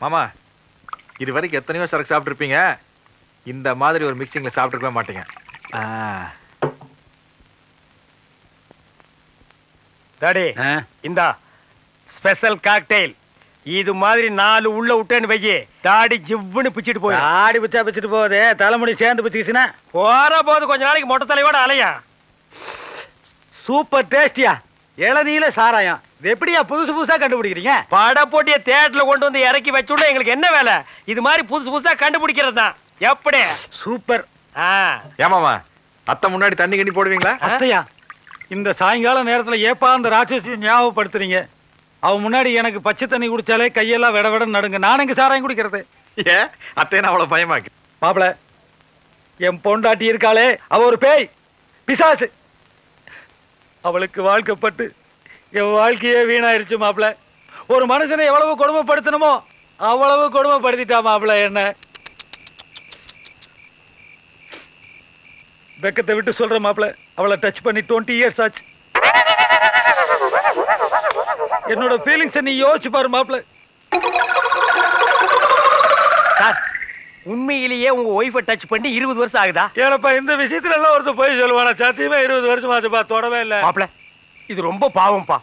மாமா இது வரைக்கும் எத்தனையோ சரக்கு சாப்பிட்டுருப்பீங்க, இந்த மாதிரி ஒரு மிக்சிங்ல சாப்பிட்டுருக்கவே மாட்டீங்க. டாடி இந்தா ஸ்பெஷல் காக்டெயில். இது மாதிரி 4 உள்ள விட்டேன்னு வையே, தாடி ஜிவ்வுன்னு பிச்சுட்டு போய். தாடி பிச்சா பிச்சுட்டு போகுது, தலைமுடி சேர்ந்து பிச்சுக்கிச்சுன்னா போற போது கொஞ்ச நாளைக்கு மொட்டை தலையோட அலையா. சூப்பர் டேஸ்டியா இளநீல சாராயம். இது எப்படியா புதுசு புதுசா கண்டுபிடிக்கிறீங்க? பட போட்டிய தேட்டர்ல கொண்டு வந்து இறக்கி வச்சுட எங்களுக்கு என்ன வேலை? இது மாதிரி புதுசு புதுசா கண்டுபிடிக்கிறது தான். எப்படி சூப்பர். ஏமாமா அத்தை முன்னாடி தண்ணி கண்ணி போடுவீங்களா? அத்தையா, இந்த சாயங்கால நேரத்துல ஏப்பா அந்த ராட்சசி ஞாபகப்படுத்துறீங்க? அவன் முன்னாடி எனக்கு பச்சை தண்ணி குடிச்சாலே கையெல்லாம் விட விட நடுங்க. நான் எங்க சாராயம் குடிக்கிறது? ஏன் அத்தையனா அவ்வளவு பயமாக்கு? மாப்பிள, என் பொண்டாட்டி இருக்காளே, அவ ஒரு பேய் பிசாசு. அவளுக்கு வாழ்க்கப்பட்டு என் வாழ்க்கையே வீணாயிருச்சு மாப்பிள. ஒரு மனுஷனை எவ்வளவு கொடுமைப்படுத்தணுமோ அவ்வளவு கொடுமைப்படுத்திட்டா மாப்பிள. என்ன வெக்கத்தை விட்டு சொல்ற மாப்பிள, அவளை டச் பண்ணி 20 இயர்ஸ் ஆச்சு. என்னோட ஃபீலிங்ஸ் நீ யோசிச்சு பாரு மாப்பிள. உண்மையிலேயே உங்க ஒய்ஃபை டச் பண்ணி 20 வருஷம் ஆகுதா? ஏனப்பா இந்த விஷயத்துல எல்லாம் ஒருத்தர் போய் சொல்லுவானா? சத்தியமா 20 வருஷம் ஆச்சுப்பா, தொடவே இல்லை மாப்பிள. இது ரொம்ப பாவம்பா.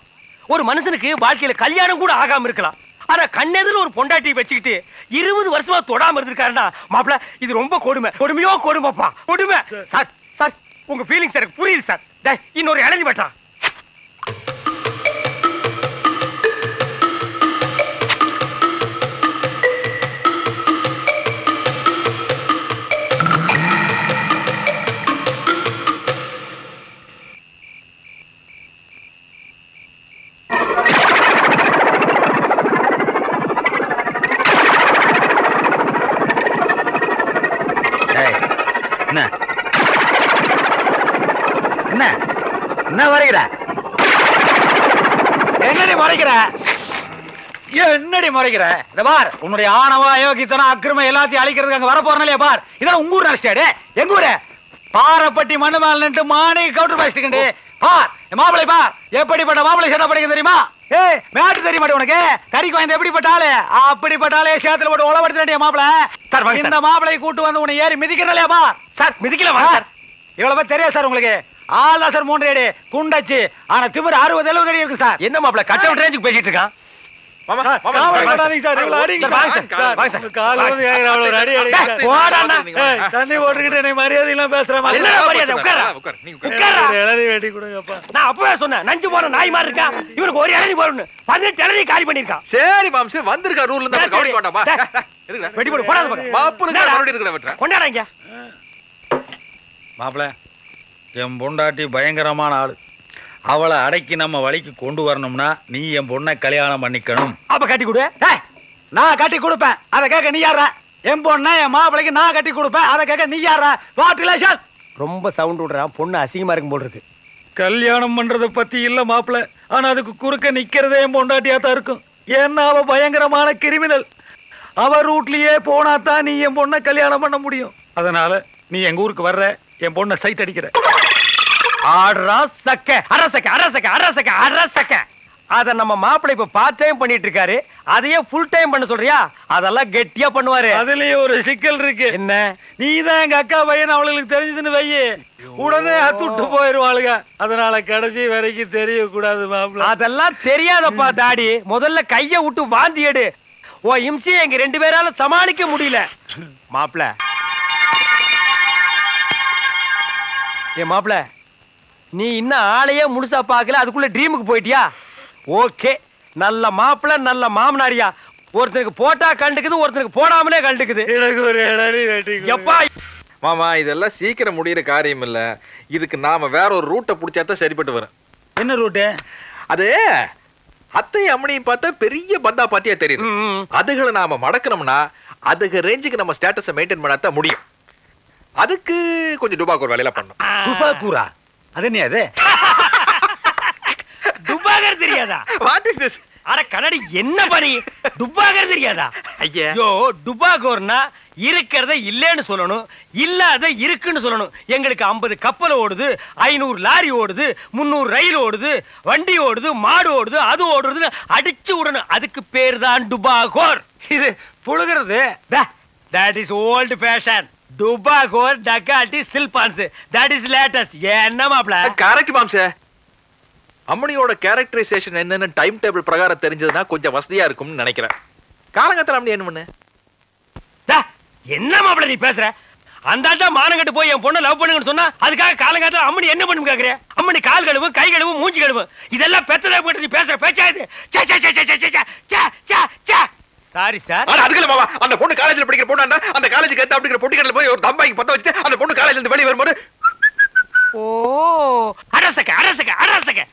ஒரு மனுஷனுக்கு வாழ்க்கையில கல்யாணம் கூட ஆகாம இருக்கலாம், ஆனா கண்ணெதிர ஒரு பொண்டாட்டி வச்சுக்கிட்டு 20 வருஷமா தொடாம இருந்திருக்காருன்னா மாப்பிள, இது ரொம்ப கொடுமை. கொடுமையோ கொடுமைப்பா, கொடுமை. சார் சார் உங்க ஃபீலிங்ஸ் எனக்கு புரியுது சார். இன்னொரு இளநி வெட்டா. என்ன வரைகிற? என்னடி மறைக்கிற? என்னடி மறைக்கிற? இந்த பார், உன்னுடைய ஆணவ அயோக்கியத்தனம் அக்கிரமம் எல்லாத்தையும் அழிக்கிறதுக்கு அங்க வர போறனாலே பார். இதெல்லாம் உங்க ஊர் நினைச்சிட்டாடே. எங்க ஊரு பாரப்பட்டி மண்ணு மேல நின்று மானி கவுண்டர் பாய்ச்சிட்டு பார். மாப்பிளை பார், எப்படிப்பட்ட மாப்பிளை சேட்டா படிக்க தெரியுமா? ஏய் மேட்டு தெரிய மாட்டே உனக்கு? கறிக்கு வாய்ந்த எப்படிப்பட்டாலே அப்படிப்பட்டாலே சேத்துல போட்டு உளவடுத்திய மாப்பிளை. இந்த மாப்பிளை கூட்டு வந்து உன்னை ஏறி மிதிக்கிறலையா பார். Sir மிதிக்கல sir. இவ்வளவு தெரியாது சார் உங்களுக்கு? ஆள் தான் சார் 3 அடி குண்டாச்சு, ஆனா திமிர் 60-70 அடி இருக்கு சார். என்ன மாப்பிள கட் அவுட் ரேஞ்சுக்கு பேசிட்டு இருக்கான்? தண்ணி போட்டுக்கிட்டு என்னை மரியாதை எல்லாம் பேசுறேன். நான் அப்பவே சொன்னேன், நஞ்சு போற நாய் மாதிரி இருக்கா இவனுக்கு ஒரு இளநீ போறணும். 18 இளநீ காலி பண்ணிருக்கான். சரி மாம்சே வந்திருக்கா ரூல்ல இருந்து கவுடி மாட்டாமா? வெடி போடு போடாத பக்கம் மாப்புல மறுபடியும் இருக்கற வெட்ற கொண்டாறங்க. மாப்ள, என் பொண்டாட்டி பயங்கரமான ஆளு. அவளை அடக்கி நம்ம வழிக்கு கொண்டு வரணும்னா நீ என் பொண்ணை கல்யாணம் பண்ணிக்கணும். அப்ப கட்டி கொடு. நான் கட்டி கொடுப்பேன், அதை கேட்க நீ யாரா? என் பொண்ணை என் மாப்பிளைக்கு நான் கட்டி கொடுப்பேன், அதை கேட்க நீ யாரா? வாட் ரொம்ப சவுண்ட் விடுறான், பொண்ணு அசிங்கமா இருக்கும் போல் இருக்கு. கல்யாணம் பண்றத பத்தி இல்ல மாப்பிள, ஆனா அதுக்கு குறுக்க நிக்கிறதே என் பொண்டாட்டியா தான் இருக்கும். ஏன்னா அவ பயங்கரமான கிரிமினல். அவ ரூட்லயே போனா தான் நீ என் பொண்ணை கல்யாணம் பண்ண முடியும். அதனால நீ எங்க ஊருக்கு வர்ற, என் பொண்ணை சைட் அடிக்கிற. அத நம்ம மாப்பிள்ளை இப்ப பார்ட் டைம் பண்ணிட்டு இருக்காரு, அதையே ஃபுல் டைம் பண்ண சொல்றியா? அதெல்லாம் கெட்டியா பண்ணுவாரு. அதுலயே ஒரு சிக்கல் இருக்கு. என்ன? நீதான் எங்க அக்கா பையன் அவளுக்கு தெரிஞ்சதுன்னு வையே, உடனே அத்துட்டு போயிருவாளுங்க. அதனால கடைசி வரைக்கும் தெரிய கூடாது மாப்பிள்ள. அதெல்லாம் தெரியாதப்பா தாடி. முதல்ல கைய விட்டு வாந்தி எடு. ஓ இம்சி எங்க 2 பேரால சமாளிக்க முடியல. மாப்பிள்ள ஏ மாப்பிள்ள, நீ இன்னும் ஆளையே முழுசா பாக்கல, அதுக்குள்ள ட்ரீமுக்கு போயிட்டியா? ஓகே, நல்ல மாப்பிள்ள நல்ல மாமனாரியா. ஒருத்தருக்கு போட்டா கண்டுக்குது, ஒருத்தருக்கு போடாமலே கண்டுக்குது. எப்பா மாமா இதெல்லாம் சீக்கிரம் முடியற காரியம் இல்ல. இதுக்கு நாம வேற ஒரு ரூட்டை புடிச்சாதான் சரிப்பட்டு வரும். என்ன ரூட்டு? அது அத்தை அம்மனையும் பார்த்தா பெரிய பந்தா பாத்தியா தெரியுது. அதுகளை நாம மடக்கணும்னா அதுக்கு ரேஞ்சுக்கு நம்ம ஸ்டேட்டஸை மெயின்டைன் பண்ணாதான் முடியும். அதுக்கு கொஞ்சம் டுபாக்கூர் வேலையில பண்ணணும். டுபாக்கூரா? அது என்ன? அது டுபாகர் தெரியாதா? What is this? அட கண்ணாடி என்ன பண்ணி டுபாகர் தெரியாதா? ஐயா டுபாகோர்னா இருக்கிறத இல்லன்னு சொல்லணும், இல்லாத இருக்குன்னு சொல்லணும். எங்களுக்கு 50 கப்பல் ஓடுது, 500 லாரி ஓடுது, 300 ரயில் ஓடுது, வண்டி ஓடுது, மாடு ஓடுது, அது ஓடுறது அடிச்சு விடணும். அதுக்கு பேர் தான் டுபாகோர். இது புழுகிறது. That is old fashion. Tobacco, Dakati, Silpans. That is latest. என்ன மாப்ள? கரெக்ட் மாம்சே. அம்மணியோட கேரக்டரைசேஷன் என்னன்னு டைம் டேபிள் பிரகாரம் தெரிஞ்சதுன்னா கொஞ்சம் வசதியா இருக்கும்னு நினைக்கிறேன். காலங்கத்துல அம்மணி என்ன பண்ணு? என்ன மாப்ள நீ பேசுற? அந்த ஆளா மானங்கட்டு போய் என் பொண்ணை லவ் பண்ணுங்கன்னு சொன்னா அதுக்காக காலங்காலத்துல அம்மணி என்ன பண்ணும் கேக்குறேன்? அம்மணி கால் கழுவு, கை கழுவு, மூஞ்சி கழுவு. இதெல்லாம் பெத்ததா போட்டு நீ பேசுற பேச்சா இது? Sorry sir. அதுக்குள்ள மாமா அந்த பொண்ணு காலேஜ்ல படிக்கிற பொண்ணாண்டா அந்த காலேஜுக்கு ஏத்த அப்படிங்கிற பொட்டிக்கடல போய் ஒரு தம்பாய்க்கு பத்த வச்சுட்டு அந்த பொண்ணு காலேஜ்ல இருந்து வெளிய வரும்போது ஓ அரசக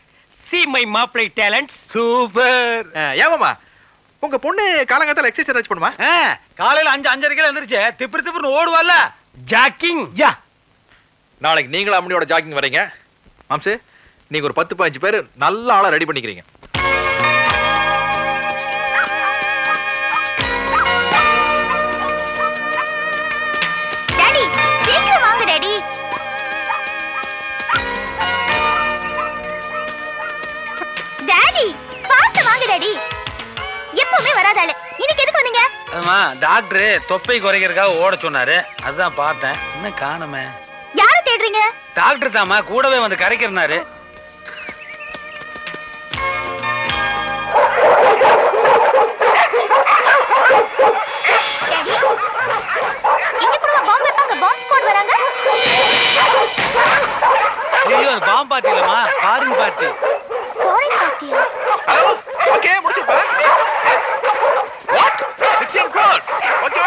see my மாப்ளை talent. சூப்பர். ஏமாமா உங்க பொண்ணு காலங்காலத்துல எக்ஸர்சைஸ் பண்ணுமா? காலையில 5:30 எழுந்திருச்சு திப்புன்னு ஓடுவாள்ல. ஜாக்கிங். யா. நாளைக்கு நீங்களும் அம்மனியோட ஜாக்கிங் வரீங்க. மாம்சே நீங்க ஒரு 10-15 பேர் நல்ல ஆளா ரெடி பண்ணிக்கிறீங்க. டாடி சீக்கிரம் வாங்க டாடி. டாடி பாத்து வாங்க டாடி. எப்பவுமே வராதால இன்னைக்கு எதுக்கு வந்தீங்க? ஆமா டாக்டர் தொப்பை குறைக்கிறதுக்காக ஓட சொன்னாரு. அதான் பார்த்தேன். என்ன காணுமே? யார தேடுறீங்க? டாக்டர் தாமா கூடவே வந்து கரைக்கிறனாரு. டாடி இங்க கூட பாம்பு வைப்பாங்க. பாம்பு ஸ்குவாட் வராங்க. ஐயோ அது பாம்பு பார்ட்டி இல்லம்மா, ஃபாரின் பார்ட்டி. ஃபாரின் பார்ட்டியா? ஹலோ ஓகே முடிச்சுப்பா. What 16 crores. ஓகே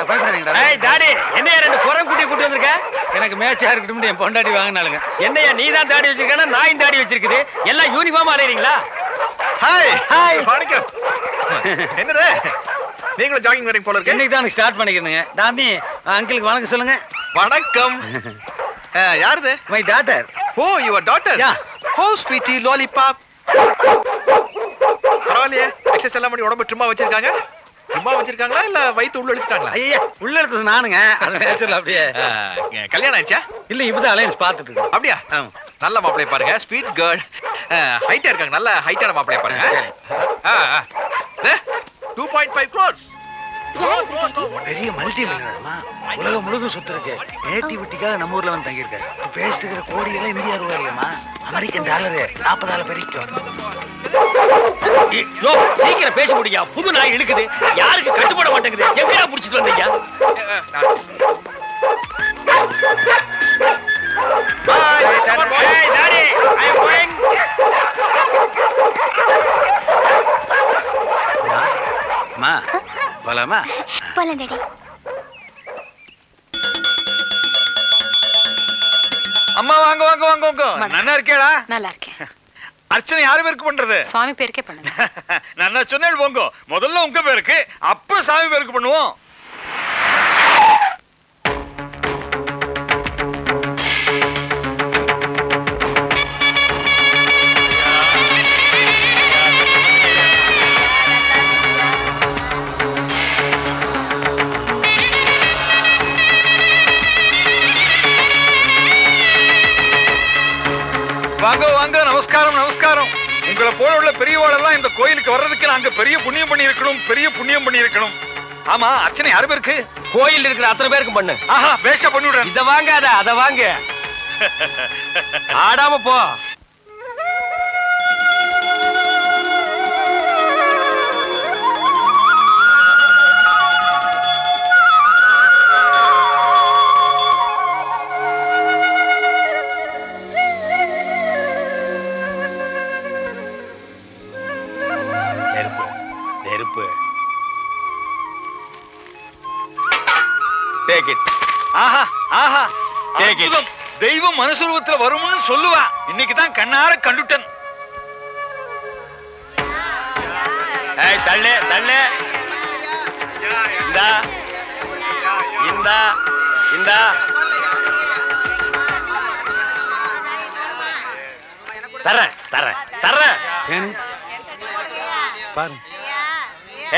பயப்படாதீங்கடா. ஏய் டாடி என்னையா ரெண்டு குரம் குட்டி கூட்டி வந்திருக்க? எனக்கு மேட்சா இருக்கட்டும் என் பொண்டாட்டி வாங்கினாலுங்க. என்னையா நீ தான் தாடி வச்சிருக்கேன்னா நாயும் தாடி வச்சிருக்குது. எல்லாம் யூனிஃபார்ம் அறையறீங்களா? ஹாய் வணக்கம். என்னது நீங்களும் ஜாகிங் வரீங்க போல இருக்கு. இன்னைக்கு தான் ஸ்டார்ட் பண்ணிக்கிறேங்க. டாமி அங்கிளுக்கு வணக்கம் சொல்லுங்க. வணக்கம். யாருது? My daughter. Oh your daughter. Yeah. Oh sweetie lollipop. பரவாயில்லையே எக்ஸசைஸ் எல்லாம் பண்ணி உடம்பு ட்ரிம்மா வச்சிருக்காங்க. ட்ரிம்மா வச்சிருக்காங்களா இல்ல வயித்து உள்ள இழுத்துட்டாங்களா? ஐயா உள்ள எடுத்தது நானுங்க. அது நேச்சுரல் அப்படியே. கல்யாணம் ஆயிடுச்சா? இல்ல இப்பதான் அலையன்ஸ் பார்த்துட்டு இருக்கோம். அப்படியா? நல்ல மாப்பிளைய பாருங்க. Sweet girl. ஹைட்டா இருக்காங்க. நல்ல ஹைட்டான மாப்பிளைய பாருங்க. 2.5 crores. பெரிய மல்டி மில்லியனர்மா. உலகம் முழுதும் சுத்திருக்கு. நேட்டிவிட்டிக்காக நம்ம ஊர்ல வந்து தங்கி இருக்காரு. பேசிட்டு இருக்கிற கோடி எல்லாம் இந்தியா ரூபாய் இல்லையம்மா, அமெரிக்கன் டாலரு 40,000 வரைக்கும். யோ சீக்கிரம் பேச முடியா? புது நாய் இழுக்குது. யாருக்கு கட்டுப்பட மாட்டேங்குது? எங்கடா புடிச்சிட்டு வந்தீங்க? Bye. Hey daddy, I am going. மா போலாமா? போலாம் டாடி. அம்மா வாங்க வாங்க வாங்க வாங்க. நல்லா இருக்கேடா? நல்லா இருக்கேன். அர்ச்சனை யாரு பேருக்கு பண்றது? சுவாமி பேருக்கே பண்ணுங்க. நான் சொன்னேன் போங்க. முதல்ல உங்க பேருக்கு அப்புறம் சாமி பேருக்கு பண்ணுவோம். வாங்க வாங்க. நமஸ்காரம் நமஸ்காரம். உங்களை போல உள்ள பெரியவாளெல்லாம் இந்த கோயிலுக்கு வர்றதுக்கு நாங்க பெரிய புண்ணியம் பண்ணி இருக்கணும். ஆமா அர்ச்சனை யாரு பேருக்கு? கோயில் இருக்கிற அத்தனை பேருக்கு பண்ணு. ஆஹா வேஷா பண்ணிவிடுறேன். இத வாங்காத அத வாங்க. ஆடாம போ. நெருப்பு. Take it. Aha Aha. Take it. தெய்வம் மனுஷரூபத்துல வரும்னு சொல்லுவா. இன்னைக்கு தான் கண்ணார கண்டுட்டேன். ஏய் தள்ளே. இந்தா. தரேன். பாரு.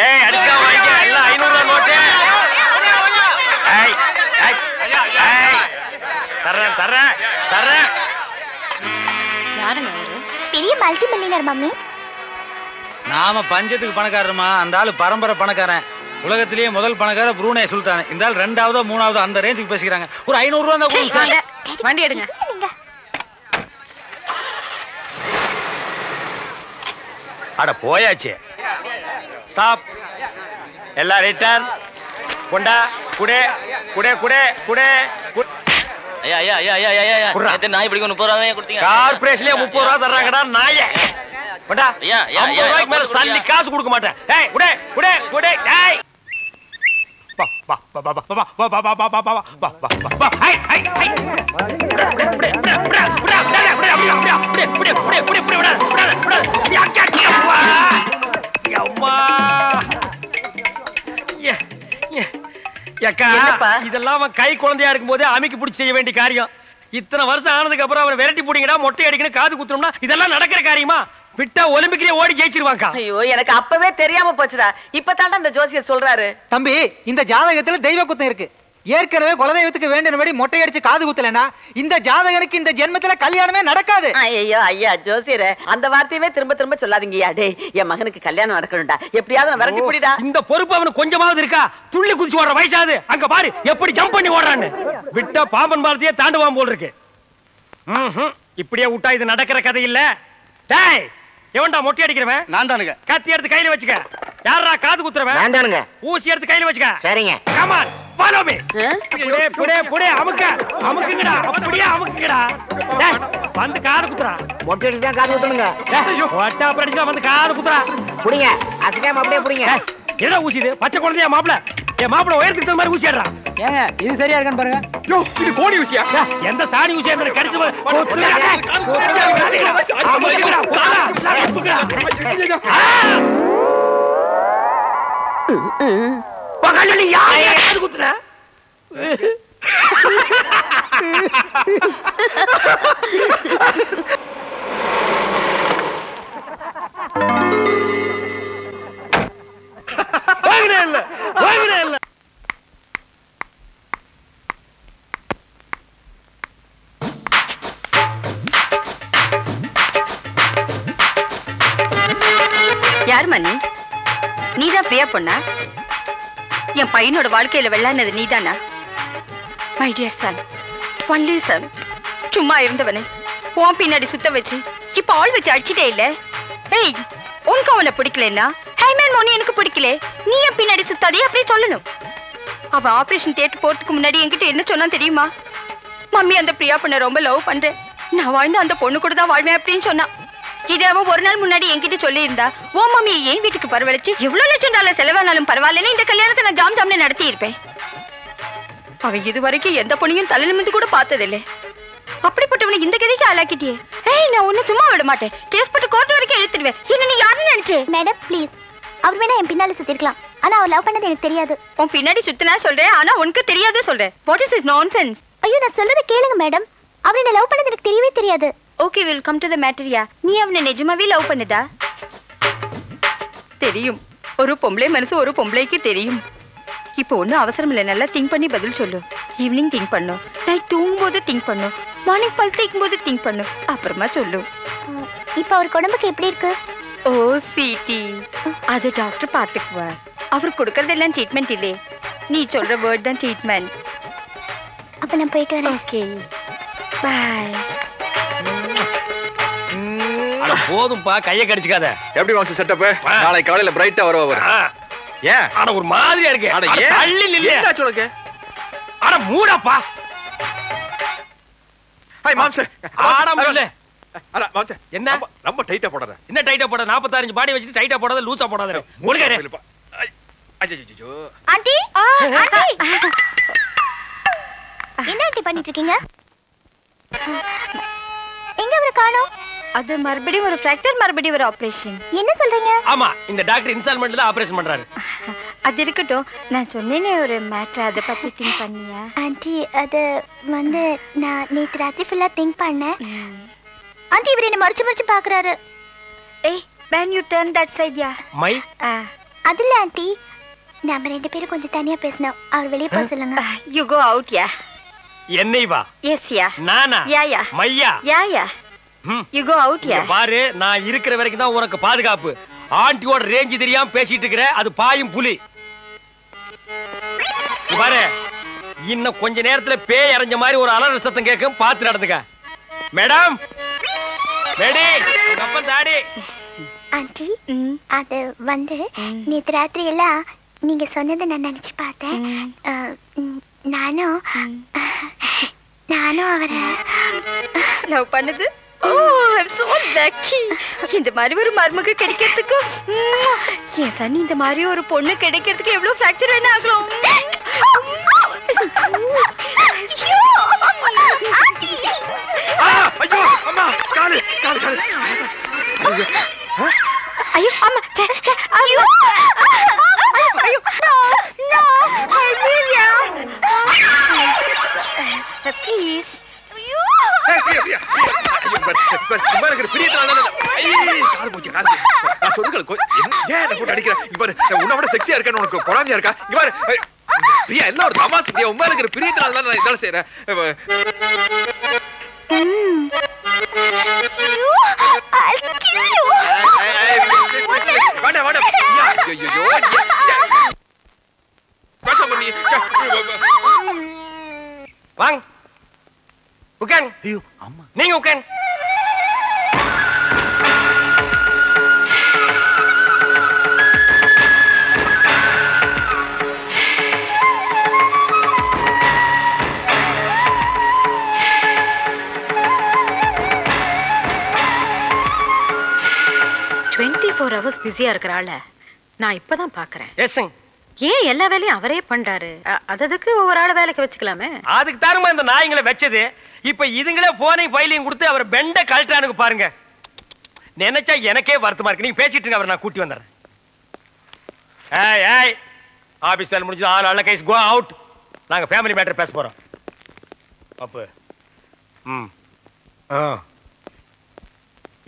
ஏய் அடிச்சா வாங்க. எல்லாம் 500 ரூபாய் நோட்டு. ஏய் தரேன். யாருங்க அவரு? பெரிய மல்டி மில்லியனர் மம்மி. நாம பஞ்சத்துக்கு பணக்காரமா, அந்த ஆளு பரம்பரை பணக்காரன். உலகத்திலேயே முதல் பணக்கார புரூனே சுல்தான். இந்த ஆள் 2ஆவதோ 3ஆவதோ அந்த ரேஞ்சுக்கு பேசிக்கிறாங்க. ஒரு 500 ரூபா தான். வண்டி எடுங்க. அட போயாச்சு. ஸ்டாப். எல்லாம் ரிட்டர்ன். கொண்டா குடே குடே குடே குடே. ஐயா ஐயா ஐயா ஐயா ஐயா நேத்து நாய் பிடிக்க 30 ரூபாய் கொடுத்தீங்க. கார்ப்பரேஷன்லயே 30 ரூபாய் தர்றாங்கடா நாயே. கொண்டா. ஐயா ஐயா 50 ரூபாய்க்கு மேல தள்ளி காசு கொடுக்க மாட்டேன். ஏய் குடே குடே குடே. ஏய் பா பா பா பா பா பா பா பா பா பா பா பா. ஹை ஹை ஹை. குடே குடே குடே குடே குடே குடே குடே குடே குடே குடே குடே குடே குடே. யாக்கா கியப்பா. அம்மா. இதெல்லாம் அவன் கை குழந்தையா இருக்கும் போதே அமைக்கு பிடிச்சி செய்ய வேண்டிய காரியம். இத்தனை வருஷம் ஆனதுக்கு அப்புறம் அவரை விரட்டி போடுங்கடா, மொட்டை அடிக்கணும், காது குத்துறோம்னா இதெல்லாம் நடக்கிற காரியமா? விட்டா ஒலிம்பிக்லயே ஓடி ஜெயிச்சிருவாங்க. ஐயோ எனக்கு அப்பவே தெரியாம போச்சுடா. இப்பதான்டா அந்த ஜோசியர் சொல்றாரு. தம்பி, இந்த ஜாதகத்துல தெய்வ குத்தம் இருக்கு. ஏற்கனவே குலதெய்வத்துக்கு வேண்டியபடி மொட்டை அடிச்சு காது குத்தலனா இந்த ஜாதகனுக்கு இந்த ஜென்மத்துல கல்யாணமே நடக்காது. ஐயோ ஐயா ஜோசியரே, அந்த வார்த்தையவே திரும்ப திரும்ப சொல்லாதீங்கயா. டேய், என் மகனுக்கு கல்யாணம் நடக்கணும்டா. எப்படியாவது விரட்டி புடிடா. இந்த பொறுப்பு அவனுக்கு கொஞ்சமாவது இருக்கா? துள்ளி குதிச்சு ஓடுற வயசாது. அங்க பாரு எப்படி ஜம்ப் பண்ணி ஓடுறான்னு. விட்டா பாம்பன் பாலத்தையே தாண்டுவான் போல் இருக்கு. இப்படியே விட்டா இது நடக்கிற கதை இல்ல. டேய், எவன்டா மொட்டை அடிக்கிறவன்? நான் தானுங்க. கத்தி எடுத்து கையில வச்சுக்க. யாரா காது குத்துறவன்? நான் தானுங்க. ஊசி எடுத்து கையில வச்சுக்க. சரிங்க. Come on, follow me. புடே புடே புடே அமுக்க. அமுக்குங்கடா, அப்படியே அமுக்குங்கடா. டேய், வந்து காது குத்துறா. மொட்டை அடிச்சு தான் காது குத்தணுங்க. ஐயோ, வட்டா அடிச்சா வந்து காது குத்துறா. புடிங்க. அசைக்காம அப்படியே புடிங்க. என்ன ஊசி இது? பச்சை குழந்தையா மாப்பிள? என் மாப்பிள உயரத்துக்கு தகுந்த மாதிரி ஊசி ஏடுறா. ஏங்க இது சரியா இருக்கான்னு பாருங்க. யோ, இது கோடி ஊசியா? எந்த சாணி ஊசி என்ன கடிச்சு குத்துற? இல்ல இல்ல. யார் மணி? நீதான் பிரியா பொண்ணா? என் பையனோட வாழ்க்கையில வெள்ளானது நீதானா? My dear son, only Sun. சும்மா இருந்தவனே உன் பின்னாடி சுத்த வச்சு இப்ப ஆள் வச்சு அடிச்சுட்டே இல்ல. ஏய், உனக்கு அவனை பிடிக்கலன்னா ஹைமேன் மோனி எனக்கு பிடிக்கல, நீ என் பின்னாடி சுத்தாதே அப்படி சொல்லணும். அவன் ஆபரேஷன் தியேட்டர் போறதுக்கு முன்னாடி என்கிட்ட என்ன சொன்னா தெரியுமா? மம்மி அந்த பிரியா பொண்ணை ரொம்ப லவ் பண்றேன், நான் வாழ்ந்த அந்த பொண்ணு கூட தான் வாழ்வேன் அப்படின்னு சொன்னான். இதை அவன் ஒரு நாள் முன்னாடி என்கிட்ட சொல்லி இருந்தா ஓ மம்மியை ஏன் வீட்டுக்கு பரவழைச்சு எவ்வளவு லட்சம் டாலர் செலவானாலும் பரவாயில்ல, இந்த கல்யாணத்தை நான் ஜாம் ஜாம்னு நடத்தி இருப்பேன். அவன் இது வரைக்கும் எந்த பொண்ணையும் தலை நிமிந்து கூட பார்த்ததில்லை. அப்படிப்பட்டவனை இந்த கதைக்கு ஆளாக்கிட்டியே. ஏய், நான் ஒன்னும் சும்மா விட மாட்டேன். கேஸ் போட்டு கோர்ட் வரைக்கும் எடுத்துடுவேன். என்ன நீ யாருன்னு நினைச்சே? மேடம் ப்ளீஸ், அவர் வேணா என் பின்னால சுத்திருக்கலாம், ஆனா அவர் லவ் பண்ணது எனக்கு தெரியாது. உன் பின்னாடி சுத்தினா சொல்றேன், ஆனா உனக்கு தெரியாது சொல்றேன். What is this nonsense? ஐயோ, நான் சொல்றத கேளுங்க மேடம். அவர் என்ன லவ் பண்ணது எனக்கு தெரியவே தெரியாது. Okay, will come to the மேட்டரியா. நீ அவனை நிஜமாவே லவ் பண்ணதா? தெரியும், ஒரு பொம்பளை மனசு ஒரு பொம்பளைக்கு தெரியும். இப்போ ஒன்றும் அவசரம் இல்லை, நல்லா திங்க் பண்ணி பதில் சொல்லு. ஈவினிங் திங்க் பண்ணும், நைட் தூங்கும்போது திங்க் பண்ணும், மார்னிங் பல் தேய்க்கும் போது திங்க் பண்ணும், அப்புறமா சொல்லு. இப்போ அவர் உடம்புக்கு எப்படி இருக்கு? ஓ ஸ்வீட்டி, அது டாக்டர் பார்த்துக்குவார். அவர் கொடுக்கறதெல்லாம் ட்ரீட்மெண்ட் இல்லை, நீ சொல்ற வேர்ட் தான் ட்ரீட்மெண்ட். அப்ப நான் போயிட்டு வரேன். ஓகே, பாய். போதும்பா, கையை கடிச்சுக்காத. எப்படி வாங்க செட்டப்? நாளைக்கு காலையில பிரைட்டா வருவாரு. ஏன் ஆனா ஒரு மாதிரியா இருக்கு? அட ஏன் தள்ளி நில்லு. என்னடா சொல்லுங்க? அட மூடப்பா. Hi moms. ஆட முடியல. அட மாம்ஸ், என்ன ரொம்ப டைட்டா போடாத. என்ன டைட்டா போட? 45 பாடி வச்சிட்டு டைட்டா போடாத, லூசா போடாத. ஒழுங்கா இரு. அஜஜஜோ. Aunty, aunty. என்ன ஆண்டி பண்ணிட்டு இருக்கீங்க? எங்க அவரை காணோம்? அது மறுபடியும் ஒரு ஃபிராக்சர், மறுபடியும் ஒரு ஆபரேஷன். என்ன சொல்றீங்க? ஆமா, இந்த டாக்டர் இன்ஸ்டால்மென்ட்ல தான் ஆபரேஷன் பண்றாரு. அது இருக்கட்டும், நான் சொன்னேனே ஒரு மேட்டர், அதை பத்தி திங்க் பண்ணியா? ஆண்டி, அது வந்து நான் நேத்து ராத்திரி ஃபுல்லா திங்க் பண்ணேன். ஆண்டி, இவர் என்ன மறைச்சு மறைச்சு பாக்குறாரு. ஏய், when you turn that side, yeah. My அதுல ஆண்டி, நாம ரெண்டு பேரும் கொஞ்சம் தனியா பேசணும். அவர் வெளியே போக சொல்லுங்க. You go out, yeah. என்னை வா. Yes, yeah. நானா? Yeah, yeah. மையா? Yeah, yeah. You go out yeah. பாரு, நான் இருக்கிற வரைக்கும் தான் உனக்கு பாதுகாப்பு. ஆண்டியோட ரேஞ்ச் தெரியாம பேசிட்டு இருக்கிற, அது பாயும் புலி. பாரு, இன்னும் கொஞ்ச நேரத்துல பேய் அரைஞ்ச மாதிரி ஒரு அலற சத்தம் கேட்கும், பார்த்து நடந்துக்க. மேடம், மேடி, அப்பன் தாடி. ஆண்டி, அது வந்து நேற்று ராத்திரி எல்லாம் நீங்க சொன்னதை நான் நினைச்சு பார்த்தேன். நானும் அவரை லவ் பண்ணது. ஓ, ஐ அம் சோ லக்கி. இந்த மாதிரி ஒரு மருமக கிடைக்கிறதுக்கு என் சன்னி இந்த மாதிரி ஒரு பொண்ணு கிடைக்கிறதுக்கு எவ்வளவு ஃபிராக்சர் வேணா ஆகலாம். ஐயோ அம்மா, காலு காலு காலு. ஐயோ அம்மா, ஐயோ ஐயோ, நோ அல்வியா, ப்ளீஸ். செக்ஸியா இருக்கேன்னு உனக்கு பொறாமையா இருக்கா? இங்க பாரு பிரியா, எல்லாம் ஒரு தமாசு. உண்மை இருக்கிற பிரியத்தினால தான் நான் இதெல்லாம் செய்யறேன். வாங்க உட்காருங்க. ஐயோ அம்மா, நீங்க உட்காருங்க. ஹவர்ஸ் பிஸியா இருக்கிறாள் நான் இப்பதான் பாக்குறேன். எஸ்ங்க. ஏன் எல்லா வேலையும் அவரே பண்றாரு? அதுக்கு ஒவ்வொரு ஆள வேலைக்கு வச்சுக்கலாமே. அதுக்கு தாருமா இந்த நாய்களை வச்சது. இப்ப இதுங்களே போனை ஃபைலையும் கொடுத்து அவர் பெண்ட கழட்டானுக்கு பாருங்க. நினைச்சா எனக்கே வருத்தமா இருக்கு. நீங்க பேசிட்டு இருங்க, அவர் நான் கூட்டி வந்துடுறேன். ஏய் ஏய், ஆபீஸ் வேலை முடிஞ்சது. ஆல் நல்ல கைஸ் கோ அவுட். நாங்க ஃபேமிலி மேட்டர் பேச போறோம். அப்ப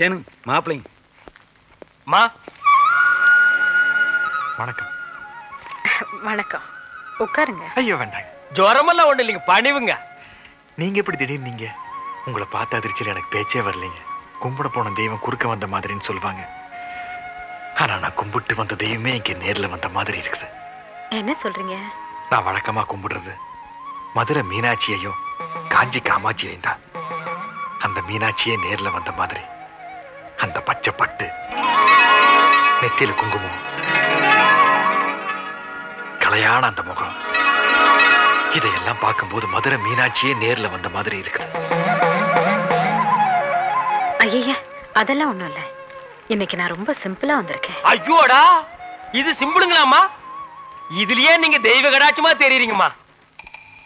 ஏனுங்க மாப்பிள்ளைங்க. மா வணக்கம். வணக்கம், உட்காருங்க. ஐயோ வேண்டாங்க. ஜுரமெல்லாம் ஒண்ணு இல்லைங்க, பணிவுங்க. நீங்க எப்படி திடீர்னு நீங்க? உங்களை பார்த்த அதிர்ச்சியில் எனக்கு பேச்சே வரலைங்க. கும்பிட போன தெய்வம் குறுக்க வந்த மாதிரின்னு சொல்லுவாங்க. ஆனா நான் கும்பிட்டு வந்த தெய்வமே இங்க நேர்ல வந்த மாதிரி இருக்குது. என்ன சொல்றீங்க? நான் வழக்கமா கும்பிடுறது மதுரை மீனாட்சியையும் காஞ்சி காமாட்சியையும் தான். அந்த மீனாட்சியே நேர்ல வந்த மாதிரி அந்த பச்சை பட்டு, நெத்தியில குங்குமம், கலையான அந்த முகம், இதையெல்லாம் பார்க்கும்போது மதுரை மீனாட்சியே நேர்ல வந்த மாதிரி இருக்குது. ஐயா, அதெல்லாம் ஒண்ணும் இல்ல. இன்னைக்கு நான் ரொம்ப சிம்பிளா வந்திருக்கேன். ஐயோடா, இது சிம்பிளுங்களாமா? இதுலயே நீங்க தெய்வ கடாட்சமா தெரியுறீங்கம்மா.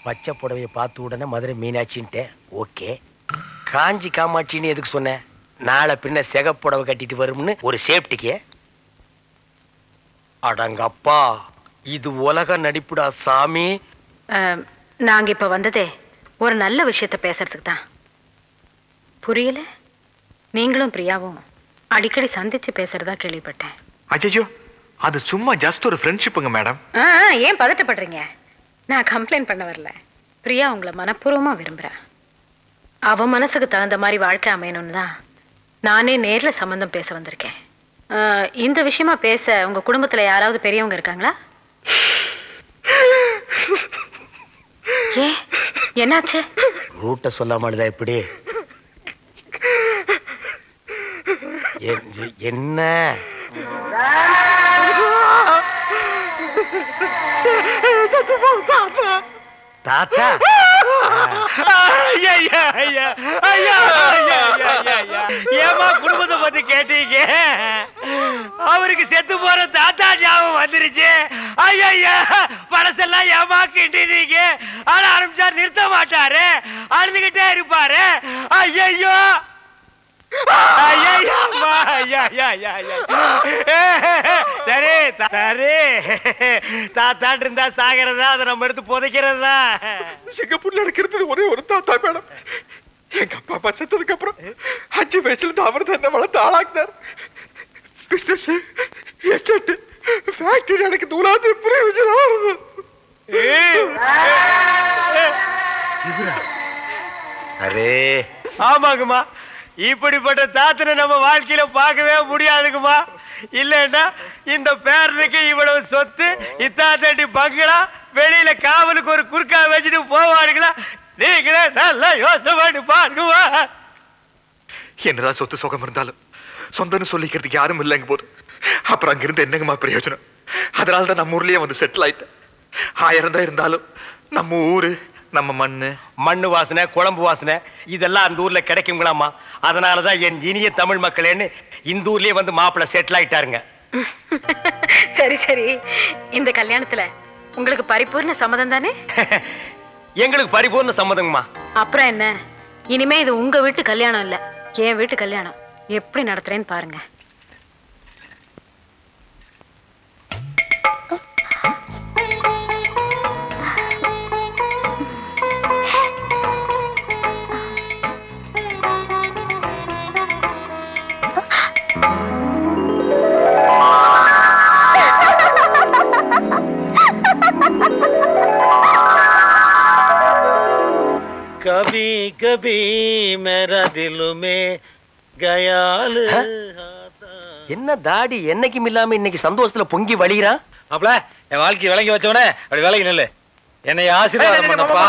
பச்சை புடவைய பார்த்த உடனே மதுரை மீனாட்சின்ட்டு ஓகே. காஞ்சி காமாட்சின்னு எதுக்கு சொன்ன? நாளை பின்ன சிகப்புடவை கட்டிட்டு வரும்னு ஒரு சேஃப்டிக்கு. அடங்கப்பா, இது உலக நடிப்புடா சாமி. நாங்க இப்ப வந்ததே ஒரு நல்ல விஷயத்த பேசுறதுக்கு தான். புரியல? நீங்களும் பிரியாவும் அடிக்கடி சந்திச்சு பேசுறதா கேள்விப்பட்டேன். அஜயோ, அது சும்மா ஜஸ்ட் ஒரு ஃப்ரெண்ட்ஷிப்புங்க மேடம். ஏன் பதட்டப்படுறீங்க? நான் கம்ப்ளைண்ட் பண்ண வரல. பிரியா உங்களை மனப்பூர்வமா விரும்புறா. அவ மனசுக்கு தகுந்த மாதிரி வாழ்க்கை அமையணும்னு தான் நானே நேர்ல சம்பந்தம் பேச வந்திருக்கேன். இந்த விஷயமா பேச உங்க குடும்பத்துல யாராவது பெரியவங்க இருக்காங்களா? ஏன், என்னாச்சு? ரூட்ட சொல்லாமலதா எப்படி? என்ன தாத்தா? ஏமா குடும்பத்தை பத்தி கேட்டீங்க? அவருக்கு செத்து போற தாத்தா ஞாபகம் வந்துருச்சு. ஐயா, பழசெல்லாம் ஏமா கிட்டீங்க? ஆனா ஆரம்பிச்சா நிறுத்த மாட்டாரு, அழுதுகிட்டே இருப்பாரு. ஐயோ சரி சரி, தாத்தாட்டு இருந்தா சாகிறதா, அதை நம்ம எடுத்து புதைக்கிறதா? சிங்கப்பூர்ல இருக்கிறது ஒரே ஒரு தாத்தா மேடம். எங்க அப்பா அப்பா செத்ததுக்கு அப்புறம் 5 வயசுல அவர் தான் என்ன வளர்த்து ஆளாக்குனார். பிசினஸ், எஸ்டேட், ஃபேக்டரி எனக்கு தூளாது பிரயோஜனம். அரே ஆமாங்கம்மா, இப்படிப்பட்ட தாத்தனை நம்ம வாழ்க்கையில பார்க்கவே முடியாதுக்குமா. இல்லன்னா இந்த பேரனுக்கு இவ்வளவு சொத்து, இத்தாத்தடி பங்களா, வெளியில காவலுக்கு ஒரு குறுக்கா வச்சுட்டு போவாருங்களா? நீங்களே நல்லா யோசனை பண்ணி பாருங்கம்மா. என்னதான் சொத்து சுகம் இருந்தாலும் சொந்தம்னு சொல்லிக்கிறதுக்கு யாரும் இல்லைங்க போது. அப்புறம் அங்கிருந்து என்னங்கம்மா பிரயோஜனம்? அதனால தான் நம்ம ஊர்லயே வந்து செட்டில் ஆயிட்டேன். 1000 தான் இருந்தாலும் நம்ம ஊரு, நம்ம மண்ணு வாசனை, குழம்பு வாசனை இதெல்லாம் அந்த ஊர்ல கிடைக்குங்களாமா. அதனாலதான் என் இனிய தமிழ் மக்களேன்னு இந்த ஊர்லயே வந்து மாப்பிள்ளை செட்டில் ஆயிட்டாருங்க. சரி சரி, இந்த கல்யாணத்துல உங்களுக்கு பரிபூர்ண சம்மதம் தானே? எங்களுக்கு பரிபூர்ண சம்மதங்கம்மா. அப்புறம் என்ன, இனிமே இது உங்க வீட்டு கல்யாணம் இல்ல, என் வீட்டு கல்யாணம். எப்படி நடத்துறேன்னு பாருங்க. कभी कभी मेरा दिल में गयाल. என்ன தாடி என்னைக்கும் இல்லாம இன்னைக்கு சந்தோஷத்துல பொங்கி வழிகிறான்? மாப்ள, என் வாழ்க்கை விளங்கி வச்சவனே அப்படி விலகி நில்லு. என்னை ஆசீர்வாதம் பண்ணப்பா.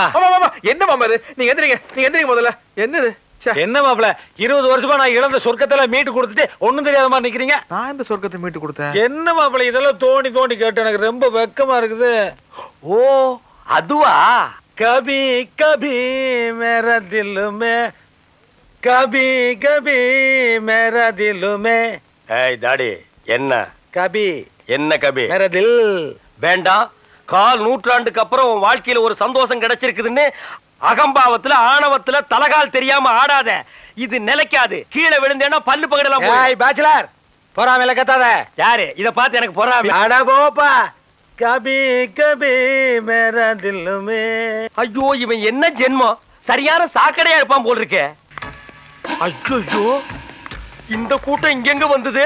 என்ன மாமா இது? நீங்க எந்திரிங்க முதல்ல. என்னது என்ன மாப்ள, 20 வருஷமா நான் இழந்த சொர்க்கத்துல மீட்டு கொடுத்துட்டு ஒண்ணும் தெரியாத மாதிரி நிக்கிறீங்க. நான் இந்த சொர்க்கத்தை மீட்டு கொடுத்தேன்? என்ன மாப்ள இதெல்லாம் தோண்டி தோண்டி கேட்டு எனக்கு ரொம்ப வெக்கமா இருக்குது. ஓ அதுவா? कभी कभी मेरा दिल में, कभी कभी मेरा दिल में. ஏய் தாடி என்ன कभी என்ன கபி? मेरा दिल. வேண்டாம். 1/4 நூற்றாண்டுக்கு அப்புறம் உன் வாழ்க்கையில ஒரு சந்தோஷம் கிடைச்சிருக்குதுன்னு அகம்பாவத்துல ஆணவத்துல தலகால் தெரியாம ஆடாத. இது நிலைக்காது. கீழே விழுந்தேன்னா பல்லு பகடலாம். ஏய் பேச்சுலர், பொறாமையில கத்தாத. யாரு இத பார்த்து எனக்கு பொறாமை? அட போப்பா. कभी कभी मेरा दिल में. ஐயோ இவன் என்ன ஜென்மம், சரியான சாக்கடையா இருப்பான் போல் இருக்கே. ஐயோ இந்த கூட்டம் இங்கெங்க வந்தது?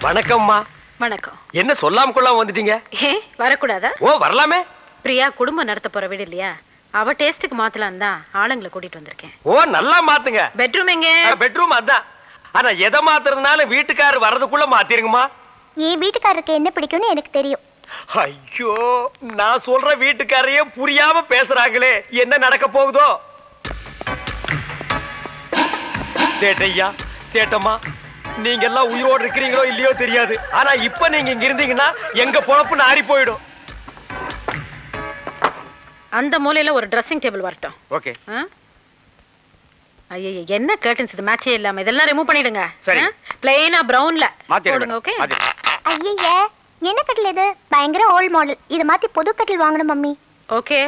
வணக்கம்மா. வணக்கம். என்ன சொல்லாம கொள்ளாம வந்துட்டீங்க? வரக்கூடாதா? ஓ வரலாமே. பிரியா குடும்பம் நடத்த போற வீடு இல்லையா, அவ டேஸ்டுக்கு மாத்தலாம் தான் ஆளுங்களை கூட்டிட்டு வந்திருக்கேன். ஓ நல்லா மாத்துங்க. பெட்ரூம் எங்க? பெட்ரூம் அதான். ஆனா எதை மாத்துறதுனால வீட்டுக்காரர் வர்றதுக்குள்ள மாத்திருங்கம்மா. என் வீட்டுக்காரருக்கு என்ன பிடிக்கும்னு எனக்கு தெரியும். ஐயோ நான் சொல்ற வீட்டுக்காரையே புரியாம பேசுறாங்களே, என்ன நடக்க போகுதோ? சேட்டையா சேட்டம்மா, நீங்க எல்லாம் உயிரோடு இருக்கிறீங்களோ இல்லையோ தெரியாது. ஆனா இப்ப நீங்க இங்க இருந்தீங்கன்னா எங்க பொழப்பு நாரி போயிடும். அந்த மூலையில ஒரு ட்ரெஸ்ஸிங் டேபிள் வரட்டும். ஓகே. ஐயோ என்ன கர்டன்ஸ் இது மேட்சே இல்லாம, இதெல்லாம் ரிமூவ் பண்ணிடுங்க. சரி. ப்ளைனா பிரவுன்ல போடுங்க. ஓகே. ஐயே, என்ன கட்டில் இது? பயங்கர ஓல்ட் மாடல். இத மாத்தி புது கட்டில் வாங்கணும் மம்மி. ஓகே,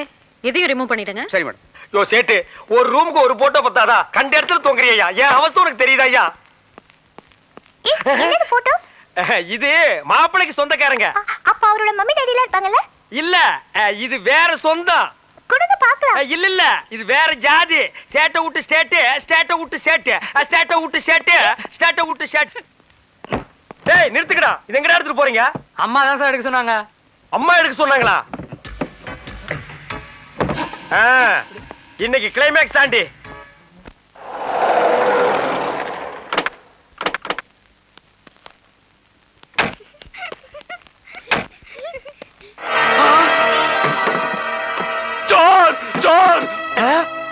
இதையும் ரிமூவ் பண்ணிடுங்க. சரி மேடம். யோ சேட்டு, ஒரு ரூமுக்கு ஒரு போட்டோ பத்தாதா? கண்ட இடத்துல தொங்குறியா? ஏன் அவஸ்தை உனக்கு தெரியுதா ஐயா? என்னது போட்டோஸ்? இது மாப்பிளைக்கு சொந்தக்காரங்க. அப்ப அவரோட மம்மி டாடிலாம் இருப்பாங்கல்ல? இல்ல இது வேற சொந்தம். கொடுங்க பார்க்கலாம். இல்ல இல்ல இது வேற ஜாதி. சேட்டை விட்டு ஸ்டேட், ஸ்டேட்டை விட்டு சேட்டு, ஸ்டேட்டை விட்டு சேட்டு, ஸ்டேட்டை விட்டு சேட்டு. டேய் நிறுத்துக்கடா. இது எங்கடா எடுத்துட்டு போறீங்க? அம்மா தான் சார் எடுக்க சொன்னாங்க. அம்மா எடுக்க சொன்னாங்களா? இன்னைக்கு கிளைமேக்ஸ் தாண்டி.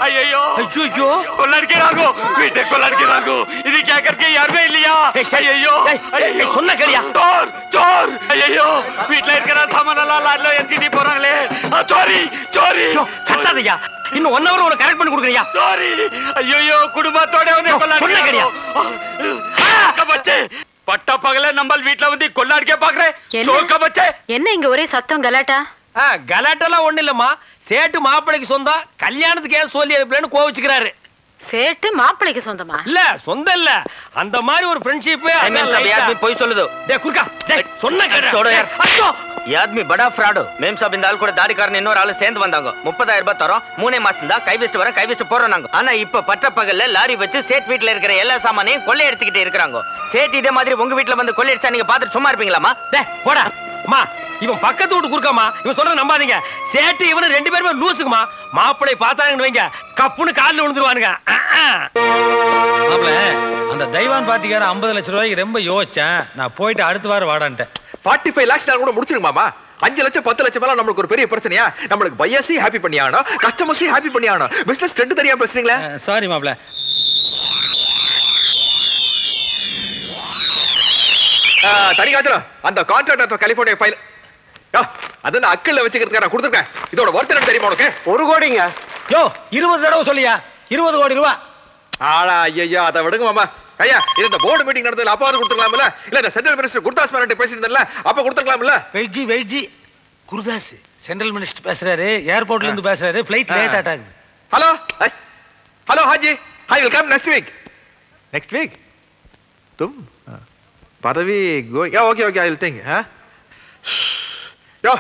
ஐயோ ஐயோ கொள்ளடிக்கிறாங்க, வீட்டை கொள்ளடிக்கிறாங்க. இது கேட்கறதுக்கு யாருமே இல்லையா? ஐயோ சொன்ன கரியா? சோர் சோர். ஐயோ வீட்ல இருக்கிற சாமான் எல்லாம் லாட்ல ஏத்திட்டு போறாங்களே. Sorry sorry. கட்டாதயா, இன்னும் 1 ஹவர் உனக்கு கரெக்ட் பண்ணி கொடுக்குறியா? சாரி. ஐயோ குடும்பத்தோட வந்து கொள்ளடிக்கிறாங்க. பச்சே பட்ட பகல நம்ம வீட்ல வந்து கொள்ளடிக்க பாக்குறேன். சோக்க பச்சே. என்ன இங்க ஒரே சத்தம் கலாட்டா? கலாட்டெல்லாம் ஒண்ணு இல்லம்மா. சேட்டு மாப்பிளைக்கு சொந்தம், கல்யாணத்துக்கு ஏன் சொல்லி அனுப்பலன்னு கோவிச்சுக்கிறாரு. சேட்டு மாப்பிளைக்கு சொந்தமா? இல்ல சொந்தம் இல்ல, அந்த மாதிரி ஒரு ஃப்ரெண்ட்ஷிப். போய் சொல்லுது. டேய் குர்கா, டேய் சொன்ன கேடு. छोड़ो यार. ये आदमी बड़ा फ्रॉड. मेम साहब இந்த ஆள் கூட தாடிக்காரன் இன்னொரு ஆளு சேர்ந்து வந்தாங்க. 30,000 ரூபாய் தரோம், 3 மாசம் தான் கை வச்சு வர கை வச்சு போறோம் நாங்க. ஆனா இப்ப பட்ட பகல்ல லாரி வச்சு சேட் வீட்ல இருக்கிற எல்லா சாமானையும் கொள்ளை எடுத்துக்கிட்டு இருக்காங்க. சேட் இதே மாதிரி உங்க வீட்ல வந்து கொள்ளை அடிச்சா நீங்க பாத்துட்டு சும்மா இருப்பீங்களாமா? டேய் போடா. அம்மா இவன் பக்கத்து வீட்டு குறுக்காமா, இவன் சொல்ற நம்பாதீங்க. சேட்டு இவனு 2 பேருமே லூசுக்குமா. மாப்பிளை பார்த்தாங்கன்னு வைங்க, கப்புன்னு காலில் விழுந்துருவானுங்க. அந்த தெய்வான் பாட்டிக்கார 50 லட்சம் ரூபாய்க்கு ரொம்ப யோசிச்சேன். நான் போயிட்டு அடுத்த வாரம் வாடான்ட்டேன். 45 lakhs கூட முடிச்சிருங்க மாமா. 5 லட்சம் 10 லட்சம் மேல நம்மளுக்கு ஒரு பெரிய பிரச்சனையா? நம்மளுக்கு பையர்ஸையும் ஹாப்பி பண்ணி ஆகணும், கஸ்டமர்ஸையும் ஹாப்பி பண்ணி ஆகணும். பிசினஸ் ரெண்டு தெரியாம பேசுறீங்களா? சாரி மாப்ள. தனி காத்துல அந்த கான்ட்ராக்ட் கலிபோர்னியா ஃபைல் அது நான் அக்கல்ல வச்சுக்கிறதுக்கு நான் கொடுத்துருக்கேன். இதோட ஒர்த் என்ன தெரியுமா உனக்கு? 1 கோடிங்க. யோ 20 தடவை சொல்லியா? 20 கோடி ரூபா. ஆளா ஐயா, அதை விடுங்க மாமா. ஐயா, இது இந்த போர்டு மீட்டிங் நடந்ததுல அப்பாவது கொடுத்துக்கலாம்ல? இல்ல இந்த சென்ட்ரல் மினிஸ்டர் குர்தாஸ் மேனன்ட்ட பேசியிருந்தேன்ல, அப்ப கொடுத்துக்கலாம்ல? வெயிட்ஜி குருதாஸ் சென்ட்ரல் மினிஸ்டர் பேசுறாரு, ஏர்போர்ட்ல இருந்து பேசுறாரு, ஃளைட் லேட் ஆட்டாங்க. Hello Haji, I will come next week. Next week? तुम பதவி ஓகே ஐ வில் திங்க். யோ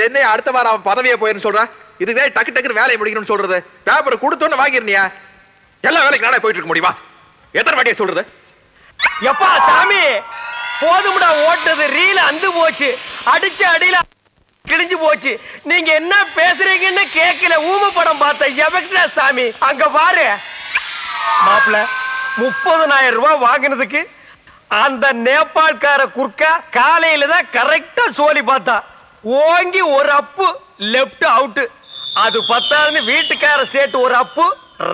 என்ன அடுத்த வாரம் அவன் பதவியை போயிருன்னு சொல்ற? இதுவே டக்கு டக்குன்னு வேலையை முடிக்கணும்னு சொல்றது. பேப்பர் கொடுத்தோன்னு வாங்கிருந்தியா? எல்லா வேலைக்கு நானே போயிட்டு இருக்க முடியுமா? எத்தனை வாட்டியை சொல்றது? எப்பா சாமி, போதும்டா ஓட்டது. ரீல அந்து போச்சு, அடிச்ச அடியில கிழிஞ்சு போச்சு. நீங்க என்ன பேசுறீங்கன்னு கேட்கல. ஊம படம் பார்த்த எவக்டா சாமி. அங்க பாரு மாப்பிள்ள, 30,000 ரூபாய் வாங்கினதுக்கு அந்த நேபாள்கார குறுக்கா காலையில தான் கரெக்டா சோலி பார்த்தா. ஓங்கி ஒரு அப்பு லெப்ட் அவுட். அது பத்தாதுன்னு வீட்டுக்கார சேட்டு ஒரு அப்பு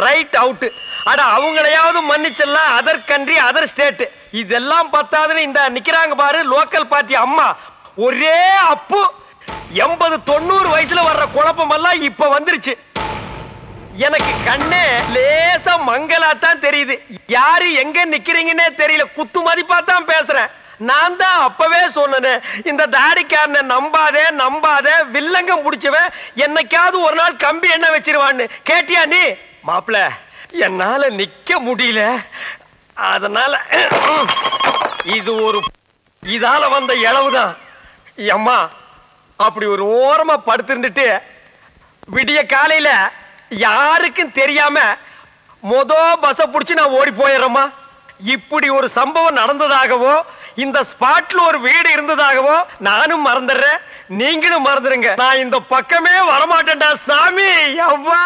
ரைட் அவுட். அட அவங்களையாவது மன்னிச்சிடலாம், அதர் கண்ட்ரி அதர் ஸ்டேட். இதெல்லாம் பத்தாதுன்னு இந்த நிக்கிறாங்க பாரு லோக்கல் பார்ட்டி அம்மா, ஒரே அப்பு. 80-90 வயசுல வர்ற குழப்பம் எல்லாம் இப்ப வந்துருச்சு. எனக்கு கண்ணே லேசா மங்கலாத்தான் தெரியுது. யாரு எங்க நிக்கிறீங்கன்னே தெரியல. குத்து மதிப்பா தான் பேசுறேன். நான் தான் அப்பவே சொன்னேன், இந்த தாடிக்காரனை நம்பாதே, வில்லங்கம் புடிச்சவன் என்னைக்காவது ஒரு நாள் கம்பி என்ன வச்சிருவான்னு. கேட்டியா நீ? மாப்பிள்ள, என்னால நிக்க முடியல, அதனால இது ஒரு இதால வந்த இளவுதான். அம்மா அப்படி ஒரு ஓரமா படுத்திருந்துட்டு விடிய காலையில யாருக்கும் தெரியாம பஸ்ஸ புடிச்சு நான் ஓடி போயிடுறேம்மா. இப்படி ஒரு சம்பவம் நடந்ததாகவோ இந்த ஸ்பாட்ல ஒரு வீடு இருந்ததாகவோ நானும் மறந்துடுறேன், நீங்களும் மறந்துடுங்க. நான் இந்த பக்கமே வரமாட்டேன்டா சாமி. அவ்வா